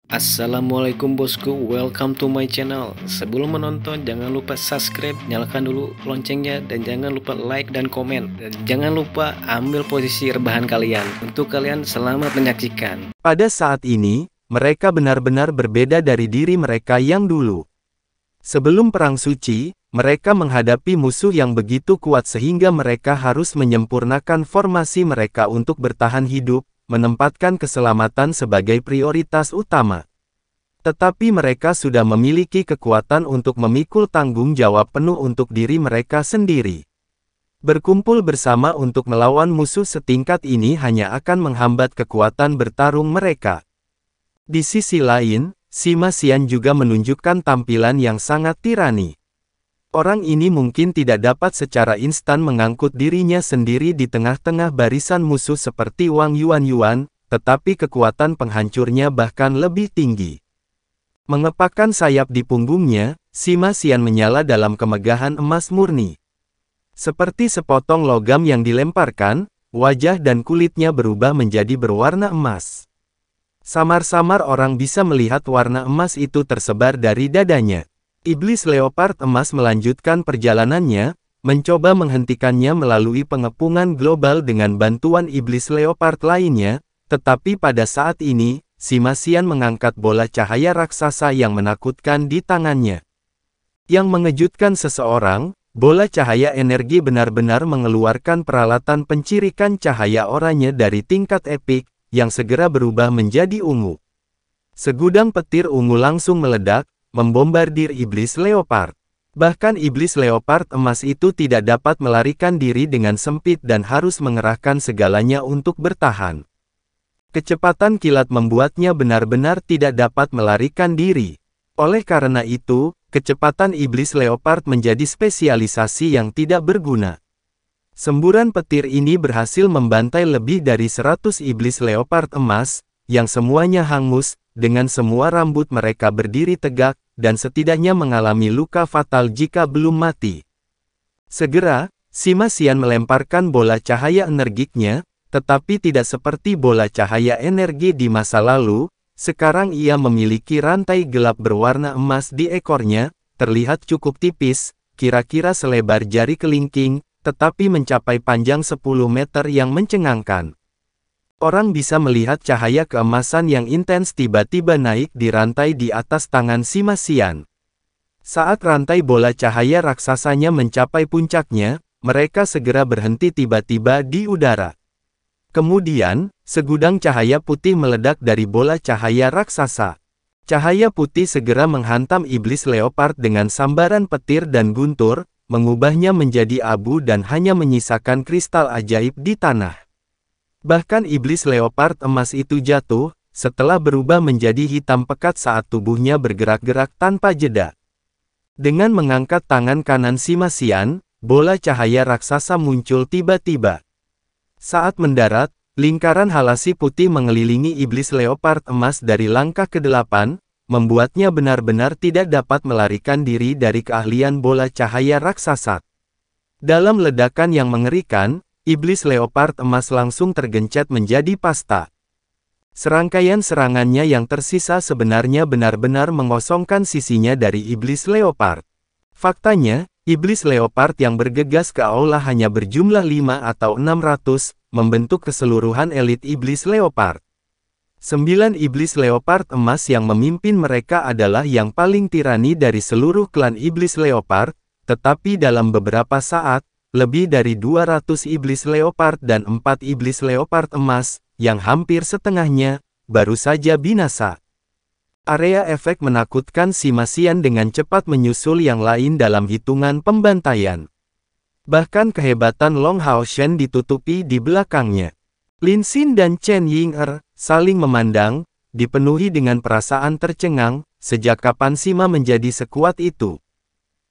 Assalamualaikum bosku, welcome to my channel. Sebelum menonton jangan lupa subscribe, nyalakan dulu loncengnya, dan jangan lupa like dan komen. Dan jangan lupa ambil posisi rebahan kalian. Untuk kalian selamat menyaksikan. Pada saat ini, mereka benar-benar berbeda dari diri mereka yang dulu. Sebelum Perang Suci, mereka menghadapi musuh yang begitu kuat sehingga mereka harus menyempurnakan formasi mereka untuk bertahan hidup, menempatkan keselamatan sebagai prioritas utama. Tetapi mereka sudah memiliki kekuatan untuk memikul tanggung jawab penuh untuk diri mereka sendiri. Berkumpul bersama untuk melawan musuh setingkat ini hanya akan menghambat kekuatan bertarung mereka. Di sisi lain, Sima Xian juga menunjukkan tampilan yang sangat tirani. Orang ini mungkin tidak dapat secara instan mengangkut dirinya sendiri di tengah-tengah barisan musuh seperti Wang Yuan, tetapi kekuatan penghancurnya bahkan lebih tinggi. Mengepakkan sayap di punggungnya, Sima Xian menyala dalam kemegahan emas murni. Seperti sepotong logam yang dilemparkan, wajah dan kulitnya berubah menjadi berwarna emas. Samar-samar orang bisa melihat warna emas itu tersebar dari dadanya. Iblis Leopard Emas melanjutkan perjalanannya, mencoba menghentikannya melalui pengepungan global dengan bantuan Iblis Leopard lainnya, tetapi pada saat ini, Sima Xian mengangkat bola cahaya raksasa yang menakutkan di tangannya. Yang mengejutkan seseorang, bola cahaya energi benar-benar mengeluarkan peralatan pencirikan cahaya oranye dari tingkat epik, yang segera berubah menjadi ungu. Segudang petir ungu langsung meledak, membombardir Iblis Leopard. Bahkan Iblis Leopard Emas itu tidak dapat melarikan diri dengan sempit dan harus mengerahkan segalanya untuk bertahan. Kecepatan kilat membuatnya benar-benar tidak dapat melarikan diri. Oleh karena itu, kecepatan Iblis Leopard menjadi spesialisasi yang tidak berguna. Semburan petir ini berhasil membantai lebih dari 100 Iblis Leopard Emas, yang semuanya hangus, dengan semua rambut mereka berdiri tegak, dan setidaknya mengalami luka fatal jika belum mati. Segera, Sima Xian melemparkan bola cahaya energiknya, tetapi tidak seperti bola cahaya energi di masa lalu, sekarang ia memiliki rantai gelap berwarna emas di ekornya, terlihat cukup tipis, kira-kira selebar jari kelingking, tetapi mencapai panjang 10 meter yang mencengangkan. Orang bisa melihat cahaya keemasan yang intens tiba-tiba naik di rantai di atas tangan Sima Xian. Saat rantai bola cahaya raksasanya mencapai puncaknya, mereka segera berhenti tiba-tiba di udara. Kemudian, segudang cahaya putih meledak dari bola cahaya raksasa. Cahaya putih segera menghantam Iblis Leopard dengan sambaran petir dan guntur, mengubahnya menjadi abu dan hanya menyisakan kristal ajaib di tanah. Bahkan Iblis Leopard Emas itu jatuh, setelah berubah menjadi hitam pekat saat tubuhnya bergerak-gerak tanpa jeda. Dengan mengangkat tangan kanan Sima Xian, bola cahaya raksasa muncul tiba-tiba. Saat mendarat, lingkaran halasi putih mengelilingi Iblis Leopard Emas dari langkah ke-8, membuatnya benar-benar tidak dapat melarikan diri dari keahlian bola cahaya raksasa. Dalam ledakan yang mengerikan, Iblis Leopard Emas langsung tergencet menjadi pasta. Serangkaian serangannya yang tersisa sebenarnya benar-benar mengosongkan sisinya dari Iblis Leopard. Faktanya, Iblis Leopard yang bergegas ke aula hanya berjumlah 5 atau 600, membentuk keseluruhan elit Iblis Leopard. 9 Iblis Leopard Emas yang memimpin mereka adalah yang paling tirani dari seluruh klan Iblis Leopard, tetapi dalam beberapa saat, lebih dari 200 Iblis Leopard dan 4 Iblis Leopard Emas, yang hampir setengahnya, baru saja binasa. Area efek menakutkan Sima Xian dengan cepat menyusul yang lain dalam hitungan pembantaian. Bahkan kehebatan Long Hao Shen ditutupi di belakangnya. Lin Xin dan Chen Ying'er saling memandang, dipenuhi dengan perasaan tercengang, sejak kapan Sima menjadi sekuat itu?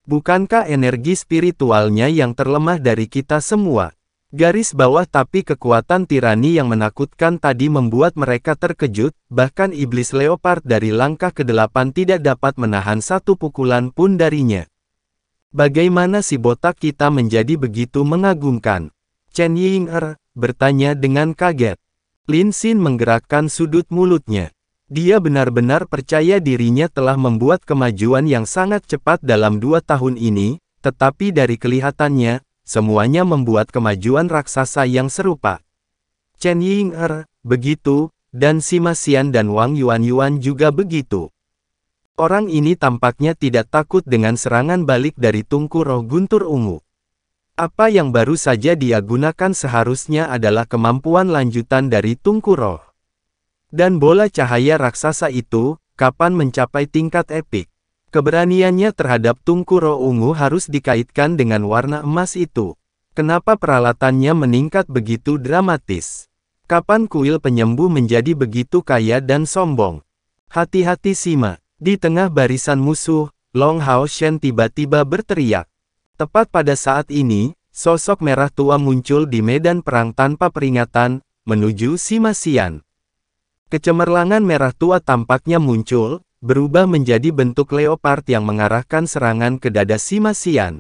Bukankah energi spiritualnya yang terlemah dari kita semua? Garis bawah tapi kekuatan tirani yang menakutkan tadi membuat mereka terkejut, bahkan Iblis Leopard dari langkah ke-8 tidak dapat menahan satu pukulan pun darinya. Bagaimana si botak kita menjadi begitu mengagumkan? Chen Ying'er bertanya dengan kaget. Lin Xin menggerakkan sudut mulutnya. Dia benar-benar percaya dirinya telah membuat kemajuan yang sangat cepat dalam 2 tahun ini, tetapi dari kelihatannya, semuanya membuat kemajuan raksasa yang serupa. Chen Ying'er, begitu, dan Sima Xian dan Wang Yuanyuan juga begitu. Orang ini tampaknya tidak takut dengan serangan balik dari Tungku Roh Guntur Ungu. Apa yang baru saja dia gunakan seharusnya adalah kemampuan lanjutan dari Tungku Roh. Dan bola cahaya raksasa itu, kapan mencapai tingkat epik? Keberaniannya terhadap Tungku Roh Ungu harus dikaitkan dengan warna emas itu. Kenapa peralatannya meningkat begitu dramatis? Kapan kuil penyembuh menjadi begitu kaya dan sombong? Hati-hati Sima. Di tengah barisan musuh, Long Hao Shen tiba-tiba berteriak. Tepat pada saat ini, sosok merah tua muncul di medan perang tanpa peringatan, menuju Sima Xian. Kecemerlangan merah tua tampaknya muncul, berubah menjadi bentuk leopard yang mengarahkan serangan ke dada Sima Xian.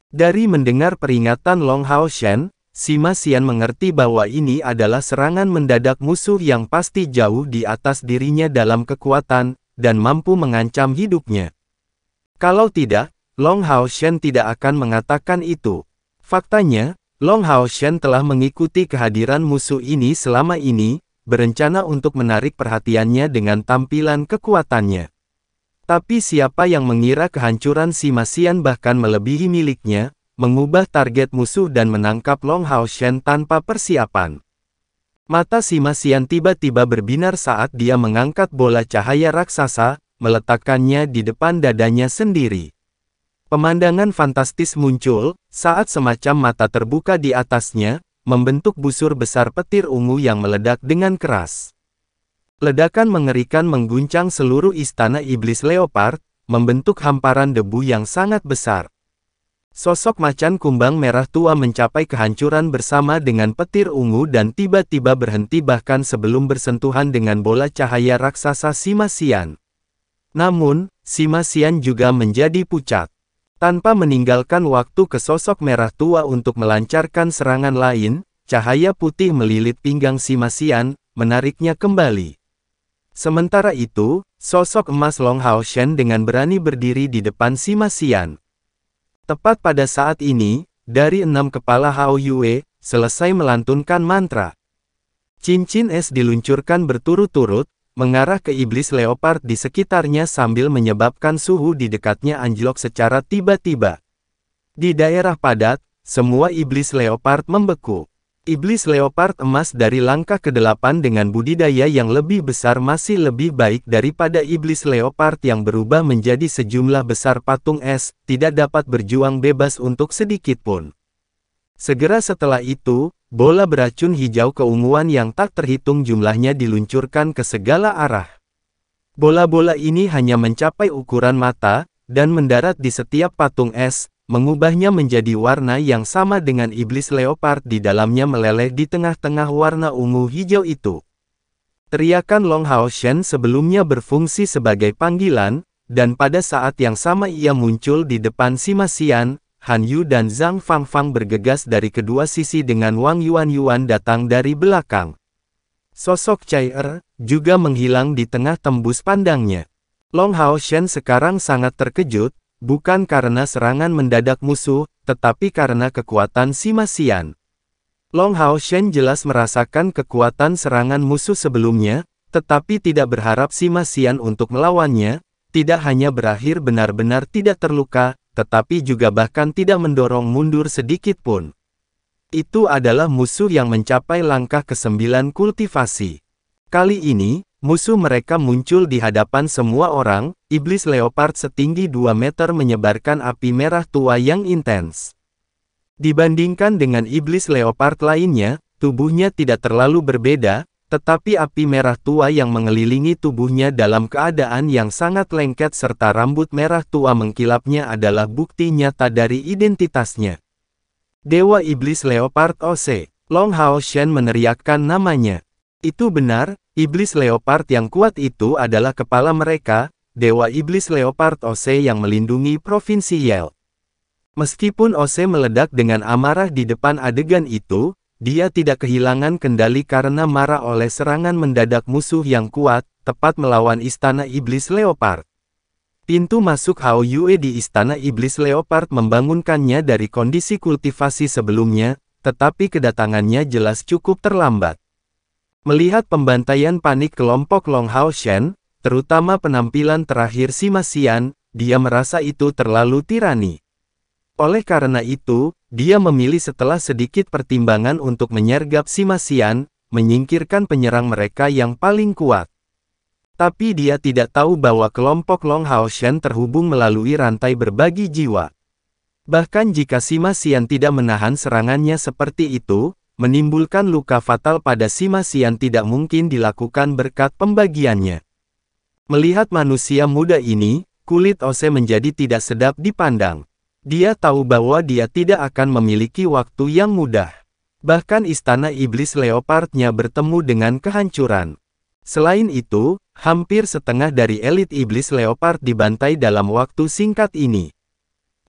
Dari mendengar peringatan Long Hao Shen, Sima Xian mengerti bahwa ini adalah serangan mendadak musuh yang pasti jauh di atas dirinya dalam kekuatan, dan mampu mengancam hidupnya. Kalau tidak, Long Hao Shen tidak akan mengatakan itu. Faktanya, Long Hao Shen telah mengikuti kehadiran musuh ini selama ini, berencana untuk menarik perhatiannya dengan tampilan kekuatannya. Tapi siapa yang mengira kehancuran Sima Xian bahkan melebihi miliknya, mengubah target musuh dan menangkap Long Hao Shen tanpa persiapan. Mata Sima Xian tiba-tiba berbinar saat dia mengangkat bola cahaya raksasa, meletakkannya di depan dadanya sendiri. Pemandangan fantastis muncul, saat semacam mata terbuka di atasnya, membentuk busur besar petir ungu yang meledak dengan keras. Ledakan mengerikan mengguncang seluruh istana iblis leopard, membentuk hamparan debu yang sangat besar. Sosok macan kumbang merah tua mencapai kehancuran bersama dengan petir ungu dan tiba-tiba berhenti bahkan sebelum bersentuhan dengan bola cahaya raksasa Sima Xian. Namun, Sima Xian juga menjadi pucat. Tanpa meninggalkan waktu ke sosok merah tua untuk melancarkan serangan lain, cahaya putih melilit pinggang Sima Xian, menariknya kembali. Sementara itu, sosok emas Long Hao Shen dengan berani berdiri di depan Sima Xian. Tepat pada saat ini, dari 6 kepala Hao Yue, selesai melantunkan mantra. Cincin es diluncurkan berturut-turut, mengarah ke iblis leopard di sekitarnya sambil menyebabkan suhu di dekatnya anjlok secara tiba-tiba. Di daerah padat, semua iblis leopard membeku. Iblis leopard emas dari langkah ke-8 dengan budidaya yang lebih besar masih lebih baik daripada iblis leopard yang berubah menjadi sejumlah besar patung es, tidak dapat berjuang bebas untuk sedikit pun. Segera setelah itu, bola beracun hijau keunguan yang tak terhitung jumlahnya diluncurkan ke segala arah. Bola-bola ini hanya mencapai ukuran mata, dan mendarat di setiap patung es, mengubahnya menjadi warna yang sama dengan iblis leopard di dalamnya meleleh di tengah-tengah warna ungu hijau itu. Teriakan Long Hao Shen sebelumnya berfungsi sebagai panggilan, dan pada saat yang sama ia muncul di depan Sima Xian. Han Yu dan Zhang Fangfang bergegas dari kedua sisi dengan Wang Yuanyuan datang dari belakang. Sosok Cai Er juga menghilang di tengah tembus pandangnya. Long Hao Shen sekarang sangat terkejut, bukan karena serangan mendadak musuh, tetapi karena kekuatan Sima Xian. Long Hao Shen jelas merasakan kekuatan serangan musuh sebelumnya, tetapi tidak berharap Sima Xian untuk melawannya, tidak hanya berakhir benar-benar tidak terluka, tetapi juga bahkan tidak mendorong mundur sedikit pun. Itu adalah musuh yang mencapai langkah ke-9 kultivasi. Kali ini, musuh mereka muncul di hadapan semua orang, iblis leopard setinggi 2 meter menyebarkan api merah tua yang intens. Dibandingkan dengan iblis leopard lainnya, tubuhnya tidak terlalu berbeda, tetapi api merah tua yang mengelilingi tubuhnya dalam keadaan yang sangat lengket serta rambut merah tua mengkilapnya adalah bukti nyata dari identitasnya. Dewa Iblis Leopard Ose. Long Hao Shen meneriakkan namanya. Itu benar, Iblis Leopard yang kuat itu adalah kepala mereka, Dewa Iblis Leopard Ose yang melindungi Provinsi Yell. Meskipun Ose meledak dengan amarah di depan adegan itu, dia tidak kehilangan kendali karena marah oleh serangan mendadak musuh yang kuat, tepat melawan Istana Iblis Leopard. Pintu masuk Hao Yue di Istana Iblis Leopard membangunkannya dari kondisi kultivasi sebelumnya, tetapi kedatangannya jelas cukup terlambat. Melihat pembantaian panik kelompok Long Hao Shen, terutama penampilan terakhir Sima Xian, dia merasa itu terlalu tirani. Oleh karena itu, dia memilih setelah sedikit pertimbangan untuk menyergap Sima Xian, menyingkirkan penyerang mereka yang paling kuat. Tapi dia tidak tahu bahwa kelompok Long Hao Shen terhubung melalui rantai berbagi jiwa. Bahkan jika Sima Xian tidak menahan serangannya seperti itu, menimbulkan luka fatal pada Sima Xian tidak mungkin dilakukan berkat pembagiannya. Melihat manusia muda ini, kulit Ose menjadi tidak sedap dipandang. Dia tahu bahwa dia tidak akan memiliki waktu yang mudah. Bahkan Istana Iblis Leopardnya bertemu dengan kehancuran. Selain itu, hampir setengah dari elit Iblis Leopard dibantai dalam waktu singkat ini.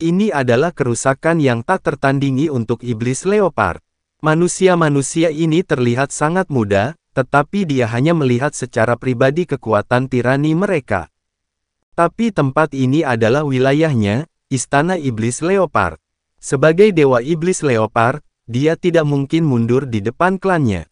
Ini adalah kerusakan yang tak tertandingi untuk Iblis Leopard. Manusia-manusia ini terlihat sangat muda, tetapi dia hanya melihat secara pribadi kekuatan tirani mereka. Tapi tempat ini adalah wilayahnya, Istana Iblis Leopard. Sebagai Dewa Iblis Leopard, dia tidak mungkin mundur di depan klannya.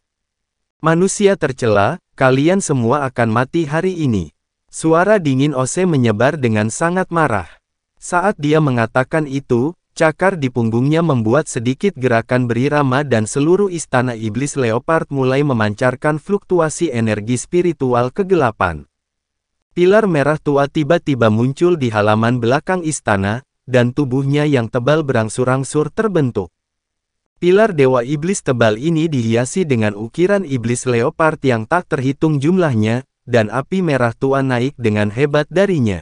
Manusia tercela, kalian semua akan mati hari ini. Suara dingin Ose menyebar dengan sangat marah. Saat dia mengatakan itu, cakar di punggungnya membuat sedikit gerakan berirama dan seluruh Istana Iblis Leopard mulai memancarkan fluktuasi energi spiritual kegelapan. Pilar merah tua tiba-tiba muncul di halaman belakang istana, dan tubuhnya yang tebal berangsur-angsur terbentuk. Pilar Dewa Iblis tebal ini dihiasi dengan ukiran Iblis Leopard yang tak terhitung jumlahnya, dan api merah tua naik dengan hebat darinya.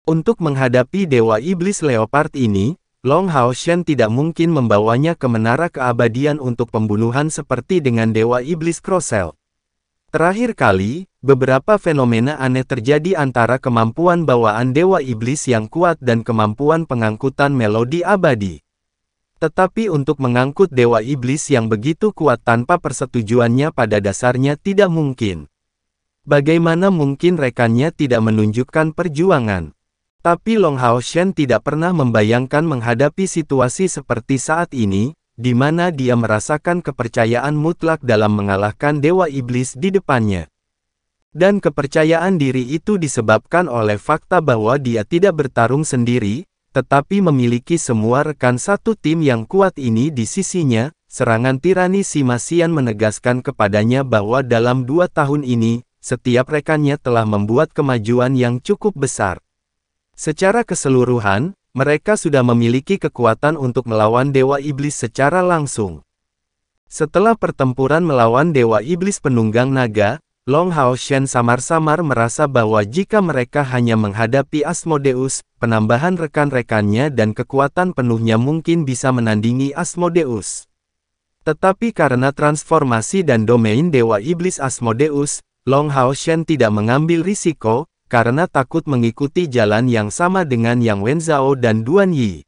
Untuk menghadapi Dewa Iblis Leopard ini, Long Hao Shen tidak mungkin membawanya ke menara keabadian untuk pembunuhan seperti dengan Dewa Iblis Crossel. Terakhir kali, beberapa fenomena aneh terjadi antara kemampuan bawaan Dewa Iblis yang kuat dan kemampuan pengangkutan melodi abadi. Tetapi untuk mengangkut Dewa Iblis yang begitu kuat tanpa persetujuannya pada dasarnya tidak mungkin. Bagaimana mungkin rekannya tidak menunjukkan perjuangan? Tapi Long Hao Shen tidak pernah membayangkan menghadapi situasi seperti saat ini, di mana dia merasakan kepercayaan mutlak dalam mengalahkan Dewa Iblis di depannya. Dan kepercayaan diri itu disebabkan oleh fakta bahwa dia tidak bertarung sendiri, tetapi memiliki semua rekan satu tim yang kuat ini di sisinya. Serangan tirani Sima Xian menegaskan kepadanya bahwa dalam 2 tahun ini, setiap rekannya telah membuat kemajuan yang cukup besar. Secara keseluruhan, mereka sudah memiliki kekuatan untuk melawan Dewa Iblis secara langsung. Setelah pertempuran melawan Dewa Iblis penunggang naga, Long Hao Shen samar-samar merasa bahwa jika mereka hanya menghadapi Asmodeus, penambahan rekan-rekannya dan kekuatan penuhnya mungkin bisa menandingi Asmodeus. Tetapi karena transformasi dan domain Dewa Iblis Asmodeus, Long Hao Shen tidak mengambil risiko, karena takut mengikuti jalan yang sama dengan Yang Wenzhao dan Duan Yi.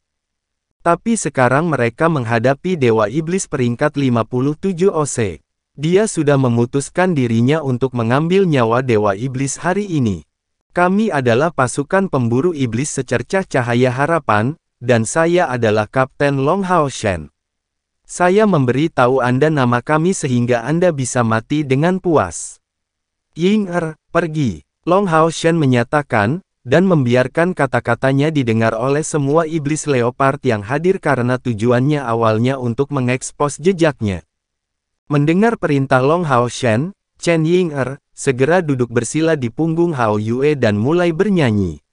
Tapi sekarang mereka menghadapi Dewa Iblis peringkat 57 OC. Dia sudah memutuskan dirinya untuk mengambil nyawa Dewa Iblis hari ini. Kami adalah pasukan pemburu iblis secercah cahaya harapan, dan saya adalah Kapten Long Hao Shen. Saya memberi tahu Anda nama kami sehingga Anda bisa mati dengan puas. Ying pergi. Long Hao Shen menyatakan, dan membiarkan kata-katanya didengar oleh semua iblis leopard yang hadir karena tujuannya awalnya untuk mengekspos jejaknya. Mendengar perintah Long Hao Shen, Chen Ying segera duduk bersila di punggung Hao Yue dan mulai bernyanyi.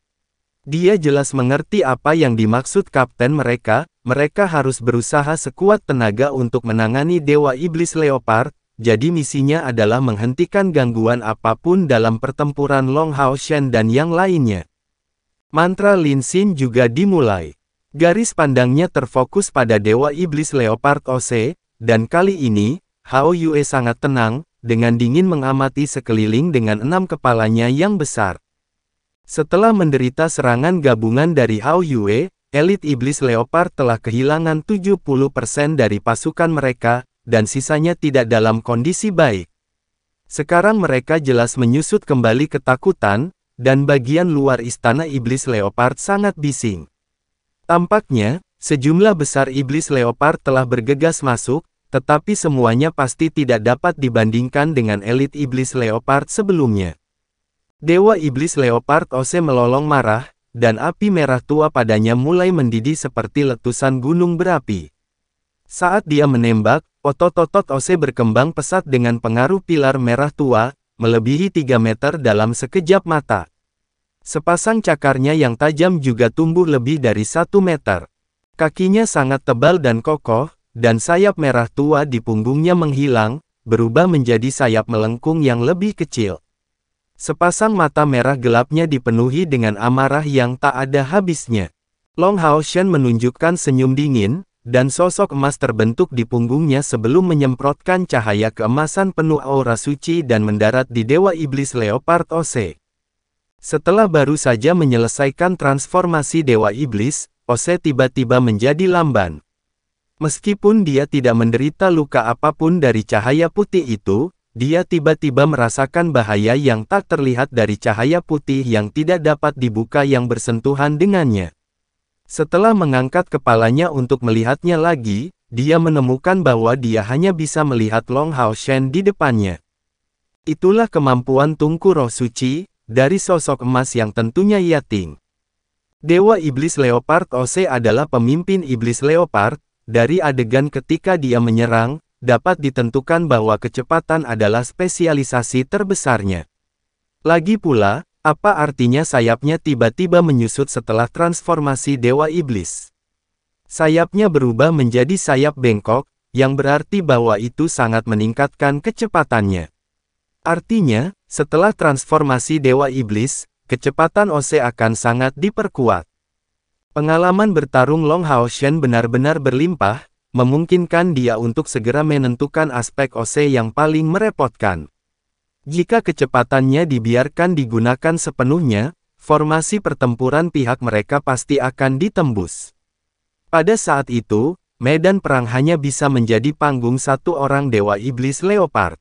Dia jelas mengerti apa yang dimaksud kapten mereka harus berusaha sekuat tenaga untuk menangani Dewa Iblis Leopard. Jadi misinya adalah menghentikan gangguan apapun dalam pertempuran Long Hao Shen dan yang lainnya. Mantra Lin Xin juga dimulai. Garis pandangnya terfokus pada Dewa Iblis Leopard OC, dan kali ini, Hao Yue sangat tenang, dengan dingin mengamati sekeliling dengan 6 kepalanya yang besar. Setelah menderita serangan gabungan dari Hao Yue, elit Iblis Leopard telah kehilangan 70% dari pasukan mereka, dan sisanya tidak dalam kondisi baik. Sekarang mereka jelas menyusut kembali ketakutan, dan bagian luar istana iblis leopard sangat bising. Tampaknya, sejumlah besar iblis leopard telah bergegas masuk, tetapi semuanya pasti tidak dapat dibandingkan dengan elit iblis leopard sebelumnya. Dewa iblis leopard Ose melolong marah, dan api merah tua padanya mulai mendidih seperti letusan gunung berapi. Saat dia menembak, otot-otot Ose berkembang pesat dengan pengaruh pilar merah tua, melebihi 3 meter dalam sekejap mata. Sepasang cakarnya yang tajam juga tumbuh lebih dari 1 meter. Kakinya sangat tebal dan kokoh, dan sayap merah tua di punggungnya menghilang, berubah menjadi sayap melengkung yang lebih kecil. Sepasang mata merah gelapnya dipenuhi dengan amarah yang tak ada habisnya. Long Hao Shen menunjukkan senyum dingin, dan sosok emas terbentuk di punggungnya sebelum menyemprotkan cahaya keemasan penuh aura suci dan mendarat di Dewa Iblis Leopard Ose. Setelah baru saja menyelesaikan transformasi Dewa Iblis, Ose tiba-tiba menjadi lamban. Meskipun dia tidak menderita luka apapun dari cahaya putih itu, dia tiba-tiba merasakan bahaya yang tak terlihat dari cahaya putih yang tidak dapat dibuka yang bersentuhan dengannya. Setelah mengangkat kepalanya untuk melihatnya lagi, dia menemukan bahwa dia hanya bisa melihat Long Hao Shen di depannya. Itulah kemampuan Tungku Roh Suci, dari sosok emas yang tentunya Yating. Dewa Iblis Leopard Ose adalah pemimpin Iblis Leopard. Dari adegan ketika dia menyerang, dapat ditentukan bahwa kecepatan adalah spesialisasi terbesarnya. Lagi pula, apa artinya sayapnya tiba-tiba menyusut setelah transformasi Dewa Iblis? Sayapnya berubah menjadi sayap bengkok, yang berarti bahwa itu sangat meningkatkan kecepatannya. Artinya, setelah transformasi Dewa Iblis, kecepatan Ose akan sangat diperkuat. Pengalaman bertarung Long Hao Shen benar-benar berlimpah, memungkinkan dia untuk segera menentukan aspek Ose yang paling merepotkan. Jika kecepatannya dibiarkan digunakan sepenuhnya, formasi pertempuran pihak mereka pasti akan ditembus. Pada saat itu, medan perang hanya bisa menjadi panggung satu orang Dewa Iblis Leopard.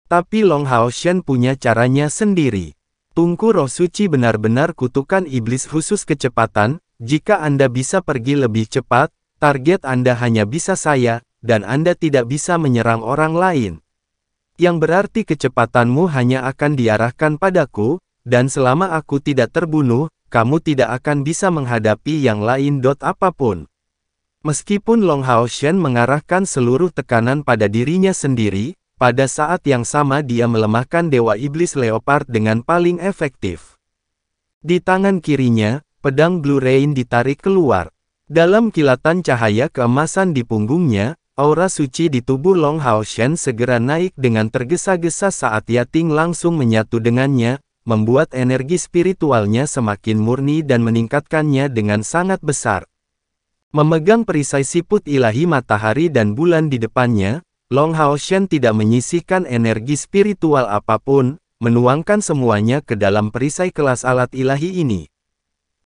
Tapi Long Hao Shen punya caranya sendiri. Tungku Roh Suci benar-benar kutukan iblis khusus kecepatan. Jika Anda bisa pergi lebih cepat, target Anda hanya bisa saya, dan Anda tidak bisa menyerang orang lain. Yang berarti kecepatanmu hanya akan diarahkan padaku, dan selama aku tidak terbunuh, kamu tidak akan bisa menghadapi yang lain. Apapun. Meskipun Long Hao Shen mengarahkan seluruh tekanan pada dirinya sendiri, pada saat yang sama dia melemahkan Dewa Iblis Leopard dengan paling efektif. Di tangan kirinya, pedang Blue Rain ditarik keluar. Dalam kilatan cahaya keemasan di punggungnya, aura suci di tubuh Long Hao Shen segera naik dengan tergesa-gesa saat Yating langsung menyatu dengannya, membuat energi spiritualnya semakin murni dan meningkatkannya dengan sangat besar. Memegang perisai siput ilahi matahari dan bulan di depannya, Long Hao Shen tidak menyisihkan energi spiritual apapun, menuangkan semuanya ke dalam perisai kelas alat ilahi ini.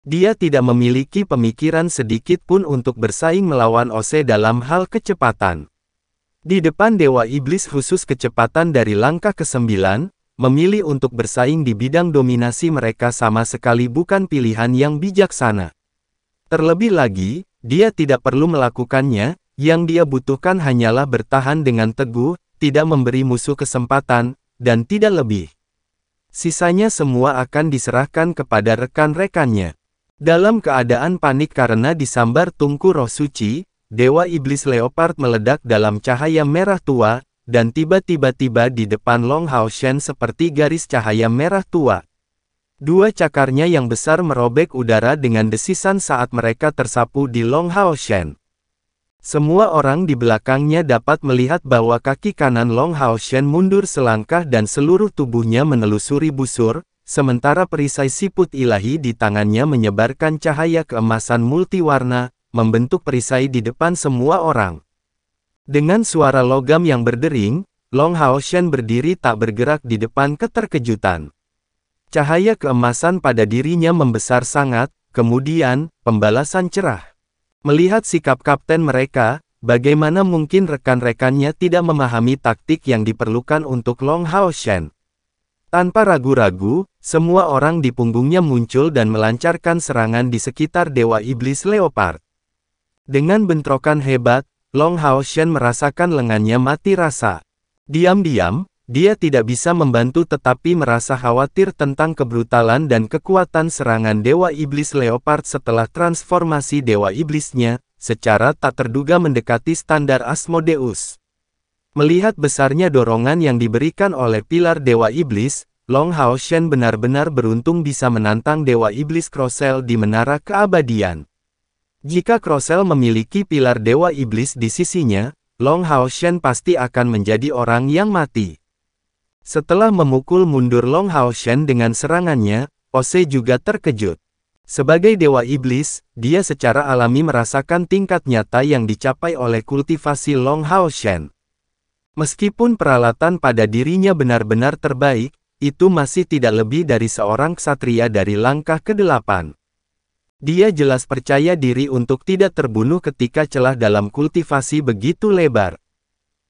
Dia tidak memiliki pemikiran sedikit pun untuk bersaing melawan Ose dalam hal kecepatan. Di depan Dewa Iblis khusus kecepatan dari langkah ke-9, memilih untuk bersaing di bidang dominasi mereka sama sekali bukan pilihan yang bijaksana. Terlebih lagi, dia tidak perlu melakukannya, yang dia butuhkan hanyalah bertahan dengan teguh, tidak memberi musuh kesempatan, dan tidak lebih. Sisanya semua akan diserahkan kepada rekan-rekannya. Dalam keadaan panik karena disambar Tungku Roh Suci, Dewa Iblis Leopard meledak dalam cahaya merah tua, dan tiba-tiba di depan Long Hao Shen seperti garis cahaya merah tua. Dua cakarnya yang besar merobek udara dengan desisan saat mereka tersapu di Long Hao Shen. Semua orang di belakangnya dapat melihat bahwa kaki kanan Long Hao Shen mundur selangkah dan seluruh tubuhnya menelusuri busur, sementara perisai siput ilahi di tangannya menyebarkan cahaya keemasan multiwarna, membentuk perisai di depan semua orang. Dengan suara logam yang berdering, Long Hao Shen berdiri tak bergerak di depan keterkejutan. Cahaya keemasan pada dirinya membesar sangat, kemudian, pembalasan cerah. Melihat sikap kapten mereka, bagaimana mungkin rekan-rekannya tidak memahami taktik yang diperlukan untuk Long Hao Shen? Tanpa ragu-ragu, semua orang di punggungnya muncul dan melancarkan serangan di sekitar Dewa Iblis Leopard. Dengan bentrokan hebat, Long Hao Shen merasakan lengannya mati rasa. Diam-diam, dia tidak bisa membantu tetapi merasa khawatir tentang kebrutalan dan kekuatan serangan Dewa Iblis Leopard setelah transformasi Dewa Iblisnya, secara tak terduga mendekati standar Asmodeus. Melihat besarnya dorongan yang diberikan oleh pilar Dewa Iblis, Long Hao Shen benar-benar beruntung bisa menantang Dewa Iblis Crossel di Menara Keabadian. Jika Crossel memiliki pilar Dewa Iblis di sisinya, Long Hao Shen pasti akan menjadi orang yang mati. Setelah memukul mundur Long Hao Shen dengan serangannya, Ose juga terkejut. Sebagai Dewa Iblis, dia secara alami merasakan tingkat nyata yang dicapai oleh kultivasi Long Hao Shen. Meskipun peralatan pada dirinya benar-benar terbaik, itu masih tidak lebih dari seorang ksatria dari langkah ke-8. Dia jelas percaya diri untuk tidak terbunuh ketika celah dalam kultivasi begitu lebar.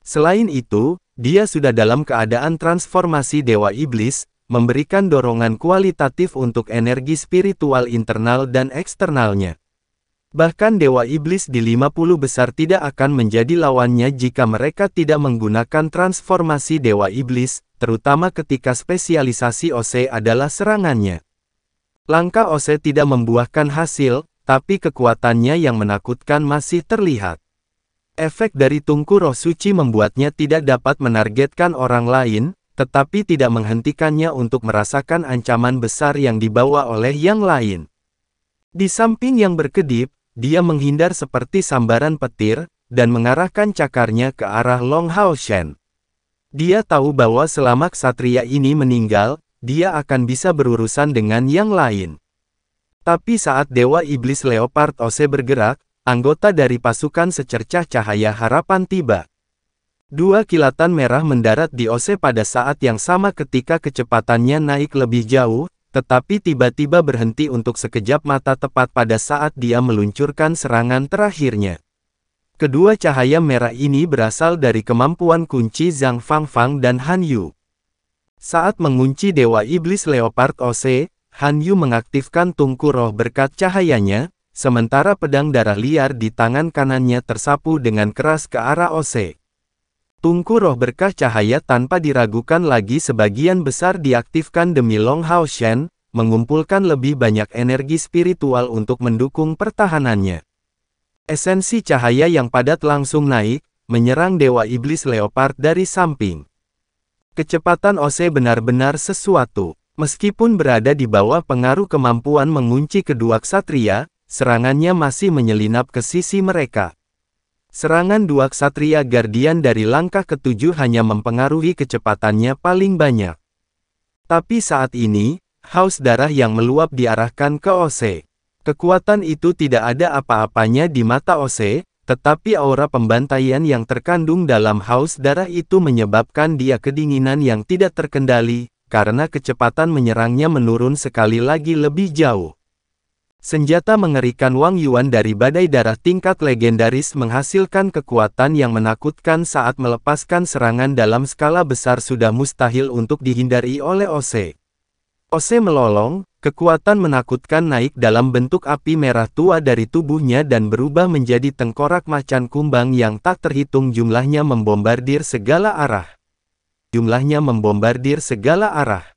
Selain itu, dia sudah dalam keadaan transformasi Dewa Iblis, memberikan dorongan kualitatif untuk energi spiritual internal dan eksternalnya. Bahkan Dewa Iblis di 50 besar tidak akan menjadi lawannya jika mereka tidak menggunakan transformasi Dewa Iblis, terutama ketika spesialisasi Ose adalah serangannya. Langkah Ose tidak membuahkan hasil, tapi kekuatannya yang menakutkan masih terlihat. Efek dari tungku roh suci membuatnya tidak dapat menargetkan orang lain, tetapi tidak menghentikannya untuk merasakan ancaman besar yang dibawa oleh yang lain. Di samping yang berkedip, dia menghindar seperti sambaran petir, dan mengarahkan cakarnya ke arah Long Hao Shen. Dia tahu bahwa selama ksatria ini meninggal, dia akan bisa berurusan dengan yang lain. Tapi saat Dewa Iblis Leopard Ose bergerak, anggota dari pasukan secercah cahaya harapan tiba. Dua kilatan merah mendarat di Ose pada saat yang sama ketika kecepatannya naik lebih jauh, tetapi tiba-tiba berhenti untuk sekejap mata tepat pada saat dia meluncurkan serangan terakhirnya. Kedua cahaya merah ini berasal dari kemampuan kunci Zhang Fangfang dan Han Yu. Saat mengunci Dewa Iblis Leopard Ose, Han Yu mengaktifkan tungku roh berkat cahayanya, sementara pedang darah liar di tangan kanannya tersapu dengan keras ke arah Ose. Tungku roh berkah cahaya tanpa diragukan lagi sebagian besar diaktifkan demi Long Hao Shen, mengumpulkan lebih banyak energi spiritual untuk mendukung pertahanannya. Esensi cahaya yang padat langsung naik, menyerang Dewa Iblis Leopard dari samping. Kecepatan Ose benar-benar sesuatu. Meskipun berada di bawah pengaruh kemampuan mengunci kedua ksatria, serangannya masih menyelinap ke sisi mereka. Serangan dua ksatria Guardian dari langkah ke-7 hanya mempengaruhi kecepatannya paling banyak. Tapi saat ini, haus darah yang meluap diarahkan ke Ose. Kekuatan itu tidak ada apa-apanya di mata Ose, tetapi aura pembantaian yang terkandung dalam haus darah itu menyebabkan dia kedinginan yang tidak terkendali, karena kecepatan menyerangnya menurun sekali lagi lebih jauh. Senjata mengerikan Wang Yuan dari badai darah tingkat legendaris menghasilkan kekuatan yang menakutkan saat melepaskan serangan dalam skala besar sudah mustahil untuk dihindari oleh Ose. Ose melolong, kekuatan menakutkan naik dalam bentuk api merah tua dari tubuhnya dan berubah menjadi tengkorak macan kumbang yang tak terhitung jumlahnya membombardir segala arah.